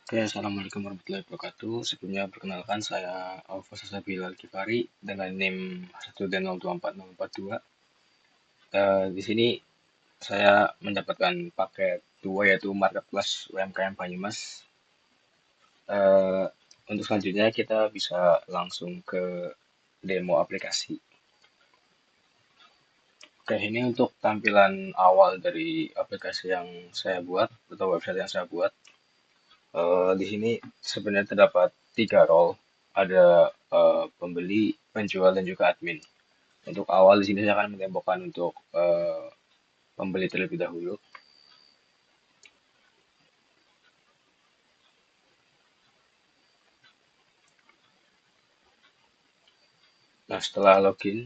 Oke, assalamualaikum warahmatullahi wabarakatuh. Sebelumnya perkenalkan saya Alfa Sasabil Al-Kifari dengan NIM 1D024042. Di sini saya mendapatkan paket 2 yaitu Marketplace UMKM Banyumas. Eh, untuk selanjutnya kita bisa langsung ke demo aplikasi. Oke, ini untuk tampilan awal dari aplikasi yang saya buat atau website yang saya buat. Di sini sebenarnya terdapat tiga role, ada pembeli, penjual, dan juga admin. Untuk awal di sini saya akan menembokkan untuk pembeli terlebih dahulu. Nah, setelah login,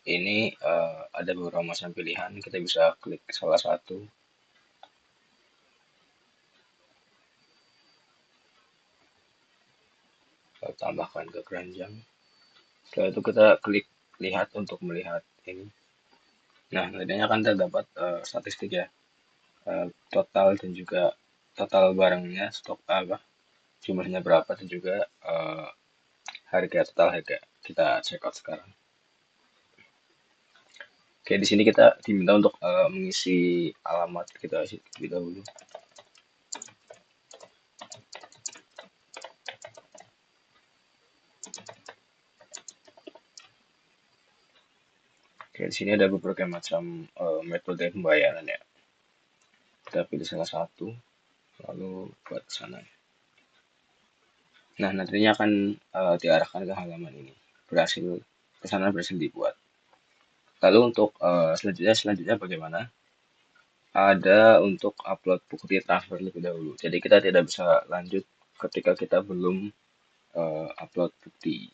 ini ada beberapa macam pilihan. Kita bisa klik salah satu, tambahkan ke keranjang. Setelah itu kita klik lihat untuk melihat ini. Nah, nantinya akan terdapat statistik ya, total dan juga total barangnya, stok apa, jumlahnya berapa dan juga harga total harga. Kita check out sekarang. Oke, di sini kita diminta untuk mengisi alamat kita isi terlebih dahulu. Oke, di sini ada beberapa macam metode pembayaran ya. Kita pilih salah satu, lalu buat sana. Nah, nantinya akan diarahkan ke halaman ini. Pesanan berhasil dibuat. Lalu untuk selanjutnya bagaimana? Ada untuk upload bukti transfer lebih dahulu. Jadi kita tidak bisa lanjut ketika kita belum upload bukti.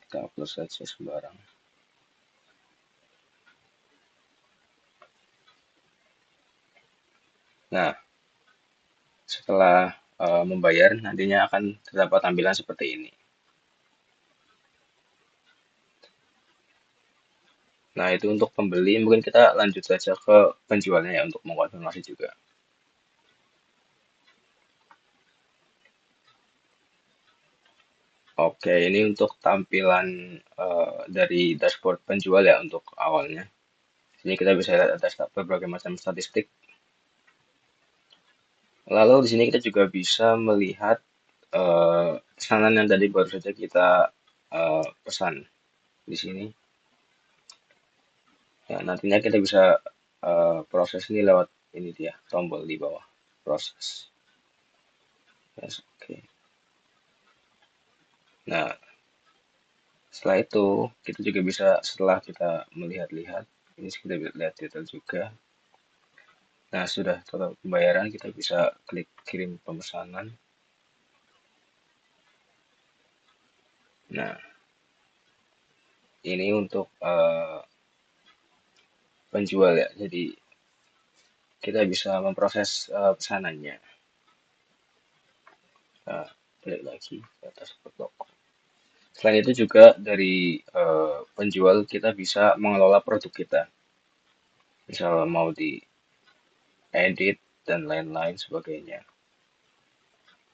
Kita upload saja sembarang. Nah, setelah membayar, nantinya akan terdapat tampilan seperti ini. Nah, itu untuk pembeli. Mungkin kita lanjut saja ke penjualnya ya untuk mengkonfirmasi juga. Oke, ini untuk tampilan dari dashboard penjual ya untuk awalnya. Sini kita bisa lihat ada berbagai macam statistik. Lalu di sini kita juga bisa melihat pesanan yang tadi baru saja kita pesan di sini. Ya, nantinya kita bisa proses ini lewat ini dia, tombol di bawah, proses. Yes, oke. Nah, setelah itu kita juga bisa setelah kita melihat-lihat, ini kita lihat detail juga. Nah, sudah total pembayaran, kita bisa klik kirim pemesanan. Nah, ini untuk penjual ya, jadi kita bisa memproses pesanannya. Nah, balik lagi ke atas toko. Selain itu juga dari penjual kita bisa mengelola produk kita. Misal mau di edit dan lain-lain sebagainya.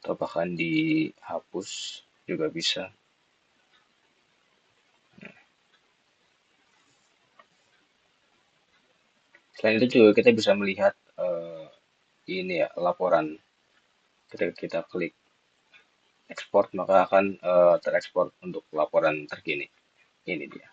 Atau bahkan dihapus juga bisa. Selain itu juga kita bisa melihat ini ya laporan ketika kita klik ekspor maka akan terekspor untuk laporan terkini. Ini dia.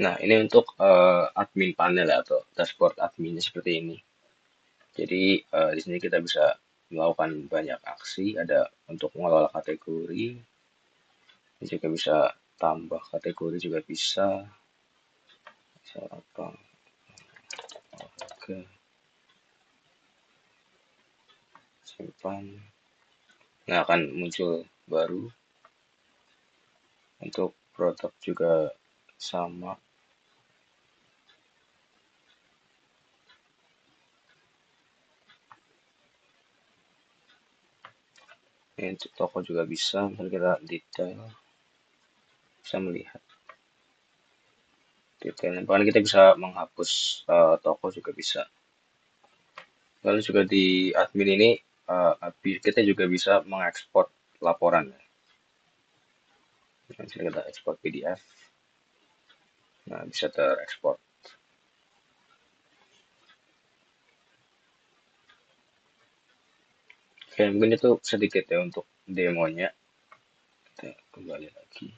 Nah, ini untuk admin panel ya, atau dashboard adminnya seperti ini. Jadi di sini kita bisa melakukan banyak aksi, ada untuk mengelola kategori, ini juga bisa tambah kategori juga bisa. Misal apa? Oke, simpan. Nah, akan muncul baru untuk produk juga sama. Ini untuk toko juga bisa, misalnya kita detail, bisa melihat detailnya. Bahkan kita bisa menghapus toko juga bisa. Lalu juga di admin ini kita juga bisa mengekspor laporan. Misalnya kita ekspor PDF, nah bisa terekspor. Oke, mungkin itu sedikit ya untuk demonya. Kita kembali lagi.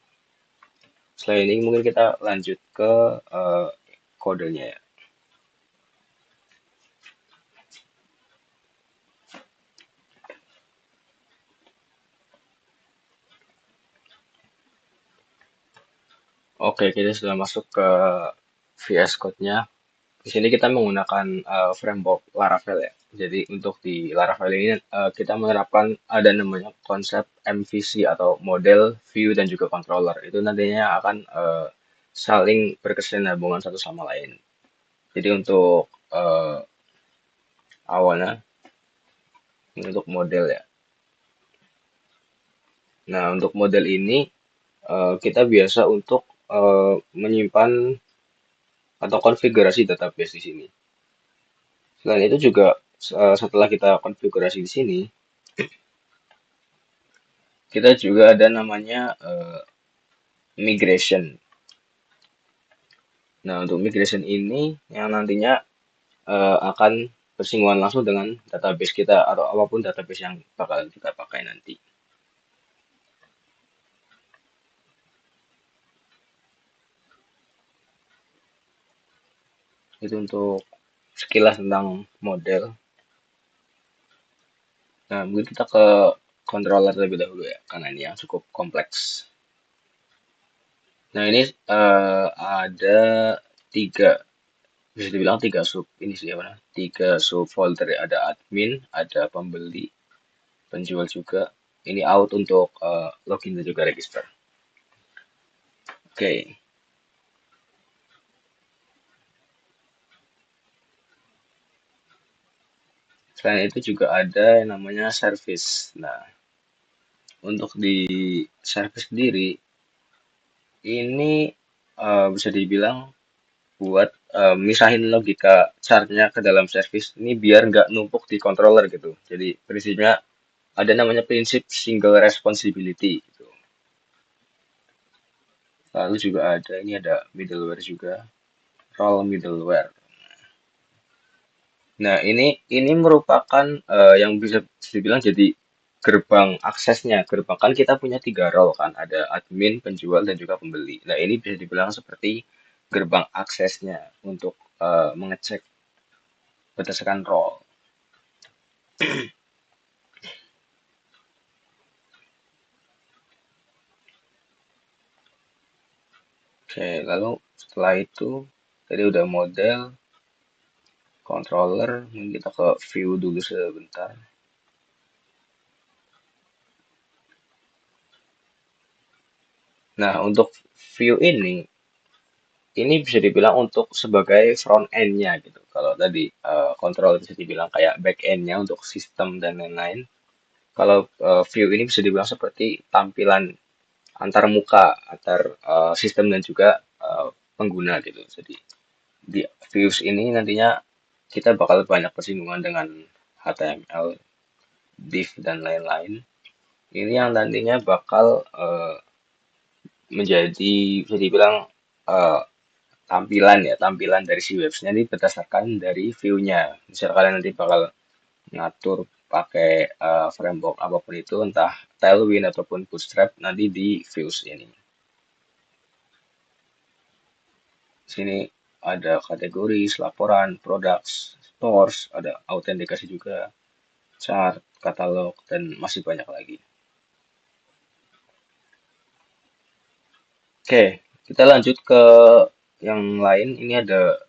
Selain ini mungkin kita lanjut ke kodenya ya. Oke, kita sudah masuk ke VS Code-nya. Di sini kita menggunakan framework Laravel ya. Jadi untuk di Laravel ini kita menerapkan ada namanya konsep MVC atau model, view, dan juga controller. Itu nantinya akan saling berkesinambungan satu sama lain. Jadi untuk awalnya ini untuk model ya. Nah untuk model ini kita biasa untuk menyimpan atau konfigurasi database di sini. Selain itu juga setelah kita konfigurasi di sini, kita juga ada namanya migration. Nah, untuk migration ini yang nantinya akan bersinggungan langsung dengan database kita atau apapun database yang bakal kita pakai nanti. Itu untuk sekilas tentang model. Nah, mungkin kita ke controller terlebih dahulu ya, karena ini yang cukup kompleks. Nah, ini ada tiga, bisa dibilang tiga sub ini sih apa? Tiga sub folder ya. Ada admin, ada pembeli, penjual juga. Ini out untuk login dan juga register. Oke, selain itu juga ada yang namanya service. Nah, untuk di service sendiri, ini bisa dibilang buat misahin logika chartnya ke dalam service ini biar nggak numpuk di controller gitu. Jadi prinsipnya ada namanya prinsip single responsibility gitu. Lalu juga ada ini ada middleware juga, role middleware. Nah, ini merupakan yang bisa dibilang jadi gerbang aksesnya. Gerbang kan kita punya tiga role kan, ada admin, penjual, dan juga pembeli. Nah, ini bisa dibilang seperti gerbang aksesnya untuk mengecek berdasarkan role. Oke, lalu setelah itu tadi udah model, controller, mungkin kita ke view dulu sebentar. Nah, untuk view ini bisa dibilang untuk sebagai front end-nya gitu. Kalau tadi control bisa dibilang kayak back end-nya untuk sistem dan lain-lain. Kalau view ini bisa dibilang seperti tampilan antar muka, antar sistem dan juga pengguna gitu. Jadi di views ini nantinya kita bakal banyak bersinggungan dengan HTML, div dan lain-lain. Ini yang nantinya bakal menjadi bisa dibilang eh, tampilan dari si websnya ini berdasarkan dari view-nya. Misal kalian nanti bakal ngatur pakai framework apapun itu, entah Tailwind ataupun Bootstrap nanti di views ini. Sini ada kategori, laporan, products, stores, ada autentikasi juga, chart, katalog, dan masih banyak lagi. Oke, kita lanjut ke yang lain. Ini ada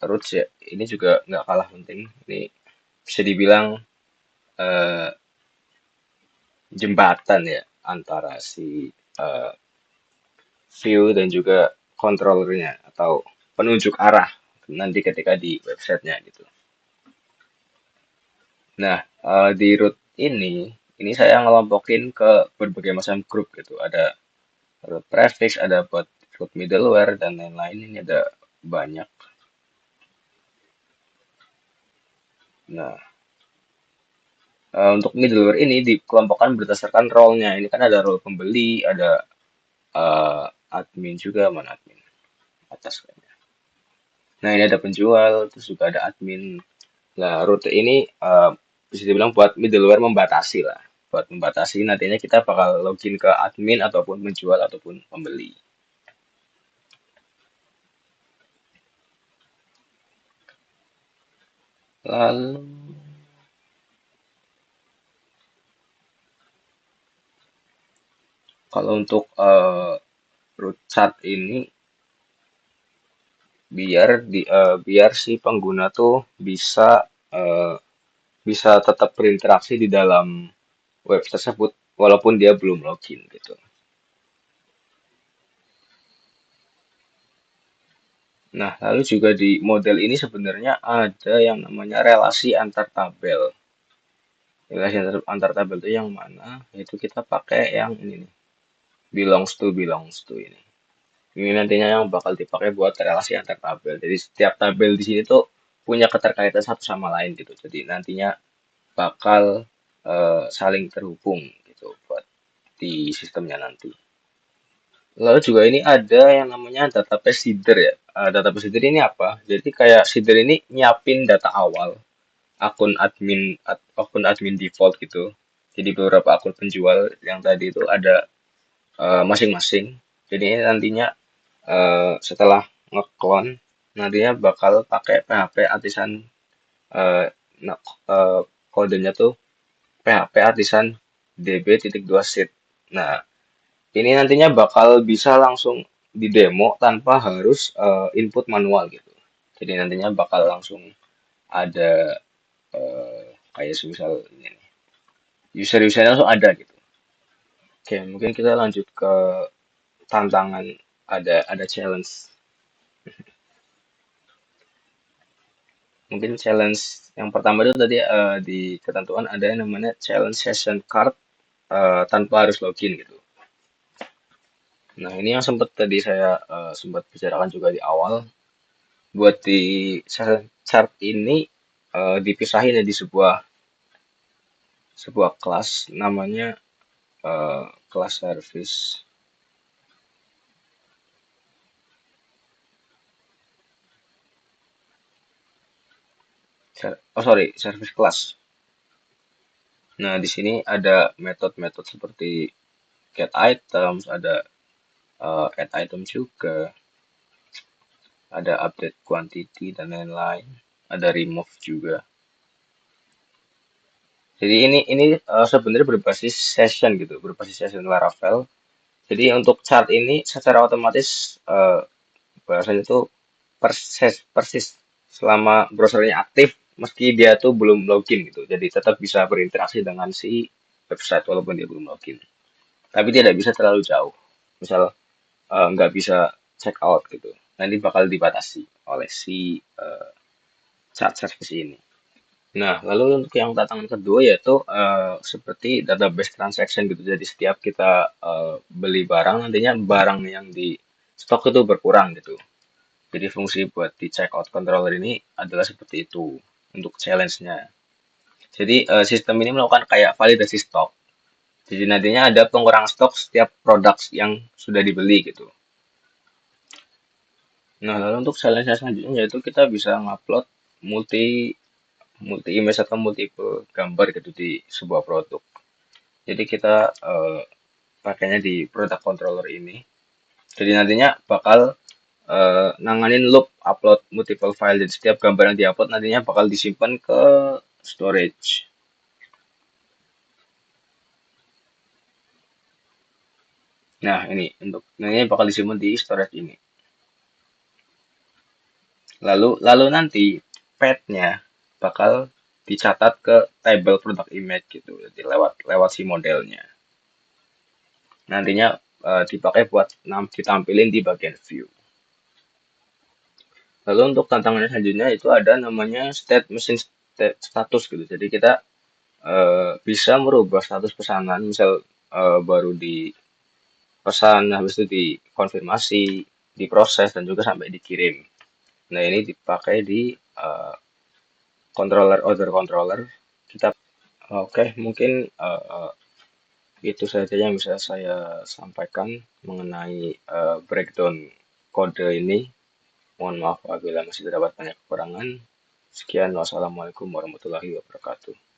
roots ya. Ini juga nggak kalah penting. Ini bisa dibilang eh, jembatan ya antara si eh, view dan juga controllernya atau penunjuk arah nanti ketika di websitenya gitu. Nah, di root Ini saya ngelompokin ke berbagai macam grup gitu. Ada root prefix, ada buat root middleware dan lain-lain. Ini ada banyak. Nah, untuk middleware ini dikelompokkan berdasarkan role-nya. Ini kan ada role pembeli, ada eh, admin juga, mana admin atas kayaknya. Nah, ini ada penjual, terus juga ada admin. Nah, rute ini bisa dibilang buat middleware membatasi lah. Buat membatasi nantinya kita bakal login ke admin ataupun penjual ataupun pembeli. Lalu kalau untuk root chart ini biar si pengguna tuh eh, bisa tetap berinteraksi di dalam web tersebut walaupun dia belum login gitu. Nah, lalu juga di model ini sebenarnya ada yang namanya relasi antar tabel. Relasi antar tabel itu yang mana? Itu kita pakai yang ini nih, belongs to ini. Ini nantinya yang bakal dipakai buat relasi antar tabel. Jadi setiap tabel di sini tuh punya keterkaitan satu sama lain gitu. Jadi nantinya bakal saling terhubung gitu buat di sistemnya nanti. Lalu juga ini ada yang namanya database seeder ya. Database seeder ini apa? Jadi kayak seeder ini nyiapin data awal akun admin default gitu. Jadi beberapa akun penjual yang tadi itu ada masing-masing. Jadi ini nantinya setelah ngeklon nantinya bakal pakai PHP artisan eh, nah, kodenya tuh PHP artisan db.2 seed. Nah, ini nantinya bakal bisa langsung di demo tanpa harus input manual gitu. Jadi nantinya bakal langsung ada kayak semisal ini nih, user-usernya langsung ada gitu. Oke, mungkin kita lanjut ke tantangan, ada challenge. Mungkin challenge yang pertama itu tadi di ketentuan ada yang namanya challenge session card tanpa harus login gitu. Nah, ini yang sempat tadi saya sempat bicarakan juga di awal. Buat di session chart ini dipisahin ya di sebuah kelas namanya kelas service. Oh sorry, service class. Nah, di sini ada metode-metode seperti get items, ada add item juga, ada update quantity dan lain-lain, ada remove juga. Jadi ini sebenarnya berbasis session gitu, berbasis session Laravel. Jadi untuk chart ini secara otomatis bahasanya itu persis selama browsernya aktif meski dia tuh belum login gitu. Jadi tetap bisa berinteraksi dengan si website walaupun dia belum login. Tapi tidak bisa terlalu jauh. Misal nggak bisa check out gitu. Nanti bakal dibatasi oleh si chat service ini. Nah, lalu untuk yang tantangan kedua yaitu seperti database transaction gitu. Jadi setiap kita beli barang, nantinya barang yang di stok itu berkurang gitu. Jadi fungsi buat di checkout controller ini adalah seperti itu untuk challenge-nya. Jadi sistem ini melakukan kayak validasi stok. Jadi nantinya ada pengurangan stok setiap produk yang sudah dibeli gitu. Nah, lalu untuk challenge selanjutnya yaitu kita bisa ngupload multi multi image atau multiple gambar gitu di sebuah produk. Jadi kita pakainya di product controller ini. Jadi nantinya bakal nanganin loop upload multiple file. Jadi setiap gambar yang diupload nantinya bakal disimpan ke storage. Nah, ini bakal disimpan di storage ini. Lalu nanti path-nya bakal dicatat ke table product image gitu. Jadi lewat si modelnya. Nantinya dipakai buat ditampilin di bagian view. Lalu untuk tantangan selanjutnya itu ada namanya state machine status gitu. Jadi kita bisa merubah status pesanan, misal baru di pesan, habis itu dikonfirmasi, diproses, dan juga sampai dikirim. Nah, ini dipakai di controller, order controller kita. Oke, mungkin itu saja yang bisa saya sampaikan mengenai breakdown kode ini. Mohon maaf apabila masih terdapat banyak kekurangan. Sekian, wassalamualaikum warahmatullahi wabarakatuh.